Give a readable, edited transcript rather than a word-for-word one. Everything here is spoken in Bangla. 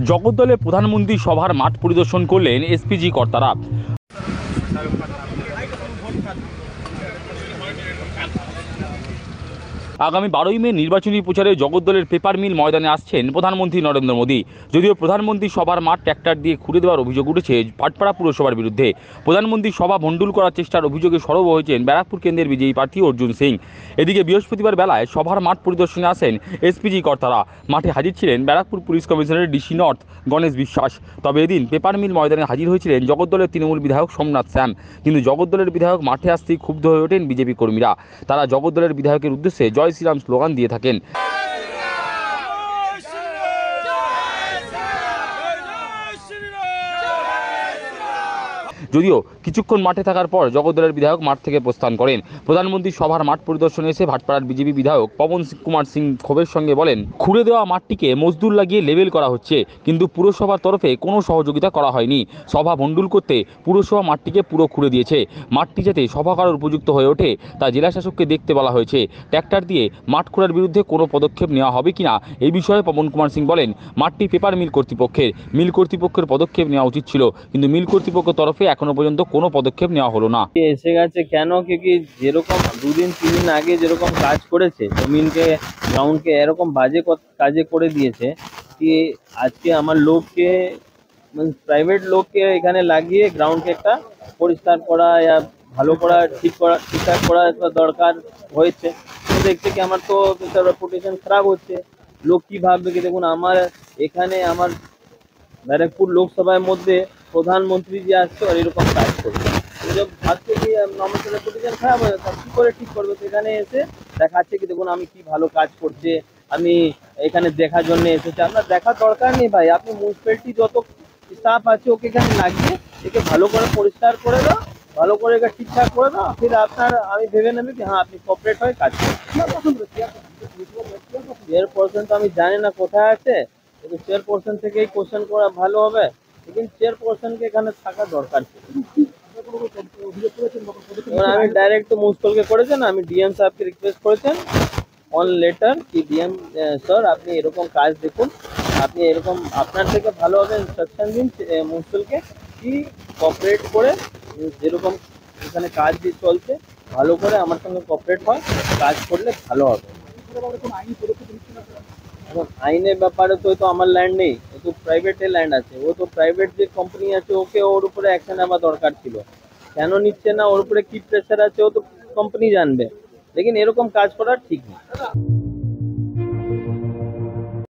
জগদ্দলে প্রধানমন্ত্রী সভার মাঠ পরিদর্শন করলেন এসপিজি কর্তারা। আগামী 12ই মে নির্বাচনী প্রচারে জগদ্দলের পেপার মিল ময়দানে আসছেন প্রধানমন্ত্রী নরেন্দ্র মোদী। যদিও প্রধানমন্ত্রী সভার মাঠ ট্র্যাক্টর দিয়ে খুঁড়ে দেওয়ার অভিযোগ উঠেছে ভাটপাড়া পুরসভার বিরুদ্ধে। প্রধানমন্ত্রী সভা ভণ্ডুল করার চেষ্টার অভিযোগে সরব হয়েছেন ব্যারাকপুর কেন্দ্রের বিজয়ী প্রার্থী অর্জুন সিং। এদিকে বৃহস্পতিবার বেলায় সভার মাঠ পরিদর্শনে আসেন এসপিজি কর্তারা। মাঠে হাজির ছিলেন ব্যারাকপুর পুলিশ কমিশনারের ডিসি নর্থ গণেশ বিশ্বাস। তবে এদিন পেপার মিল ময়দানে হাজির হয়েছিলেন জগদ্দলের তৃণমূল বিধায়ক সোমনাথ শ্যাম। কিন্তু জগদ্দলের বিধায়ক মাঠে আসতেই ক্ষুব্ধ হয়ে ওঠেন বিজেপি কর্মীরা। তারা জগদ্দলের বিধায়কের উদ্দেশ্যে জয় শ্রীরাম স্লোগান দিয়ে থাকেন। যদিও কিছুক্ষণ মাঠে থাকার পর জগদ্দলের বিধায়ক মাঠ থেকে প্রস্থান করেন। প্রধানমন্ত্রী সভার মাঠ পরিদর্শনে এসে ভাটপাড়ার বিজেপি বিধায়ক পবন কুমার সিং ক্ষোভের সঙ্গে বলেন, খুঁড়ে দেওয়া মাঠটিকে মজদুর লাগিয়ে লেবেল করা হচ্ছে, কিন্তু পুরসভার তরফে কোনো সহযোগিতা করা হয়নি। সভা ভণ্ডুল করতে পুরসভা মাঠটিকে পুরো খুঁড়ে দিয়েছে। মাঠটি যাতে সভা করার উপযুক্ত হয়ে ওঠে তা জেলা শাসককে দেখতে বলা হয়েছে। ট্র্যাক্টর দিয়ে মাঠ খোঁড়ার বিরুদ্ধে কোনো পদক্ষেপ নেওয়া হবে কিনা এই বিষয়ে পবন কুমার সিং বলেন, মাঠটি পেপার মিল কর্তৃপক্ষের পদক্ষেপ নেওয়া উচিত ছিল, কিন্তু মিল কর্তৃপক্ষের তরফে এখনো পর্যন্ত কোনো পদক্ষেপ নেওয়া হলো না। এসে গেছে কেন? কি যেরকম 2-3 দিন আগে যেরকম কাজ করেছে, জমিনকে গ্রাউন্ডকে এরকম বাজে কাজে করে দিয়েছে কি আজকে আমার লোককে প্রাইভেট লোককে এখানে লাগিয়ে গ্রাউন্ডকে একটা পরিষ্কার করা या ভালো করা ঠিকঠাক করা দরকার হয়েছে। তো দেখতে কি আমার তো রেপুটেশন খারাপ হচ্ছে। লোক কি ভাববে কি দেখুন আমার এখানে আমার ব্যারাকপুর লোকসভার মধ্যে প্রধানমন্ত্রী যে আসছে আর এরকম কাজ করছে, ভাবছে কি নমিনেশন রেপুটেশন খারাপ হয়ে যাচ্ছে, কী করে ঠিক করবে? সেখানে এসে দেখাচ্ছে কি দেখুন আমি কি ভালো কাজ করছে, আমি এখানে দেখার জন্য এসেছি। আপনার দেখার দরকার নেই ভাই, আপনি মিউনিসিপ্যালিটি যত স্টাফ আছে ওকে এখানে লাগিয়ে একে ভালো করে পরিষ্কার করে দাও, ভালো করে একে ঠিকঠাক করে দাও, ফির আপনার আমি ভেবে নেবে কি হ্যাঁ আপনি কপারেট হয়ে কাজ করছেন। চেয়ারপারসন তো আমি জানি না কোথায় আছে, কিন্তু চেয়ারপারসন থেকেই কোশ্চেন করা ভালো হবে, लेकिन চেয়ারপারসনকে এখানে থাকা দরকার ছিল। আমি ডাইরেক্ট তো মুন্সিপালকে করেছেন, আমি ডিএম সাহেবকে রিকোয়েস্ট করেছেন অন লেটার কি ডিএম স্যার আপনি এরকম কাজ দেখুন, আপনি এরকম আপনার থেকে ভালোভাবে ইনস্ট্রাকশন দিন মুন্সিপালকে কি কোঅপারেট করে যেরকম এখানে কাজ দিয়ে চলছে ভালো করে আমার সঙ্গে কোঅপারেট হয়, কাজ করলে ভালো হবে। এখন আইনের ব্যাপারে তো আমার ল্যান্ড নেই, ও তো প্রাইভেটের ল্যান্ড আছে, ও তো প্রাইভেট যে কোম্পানি আছে ওকে ওর উপরে অ্যাকশন নেওয়া দরকার ছিল, কেন নিচ্ছে না? ওর উপরে কি প্রেশার আছে ও তো কোম্পানি জানবে, লেকিন এরকম কাজ করা ঠিক না।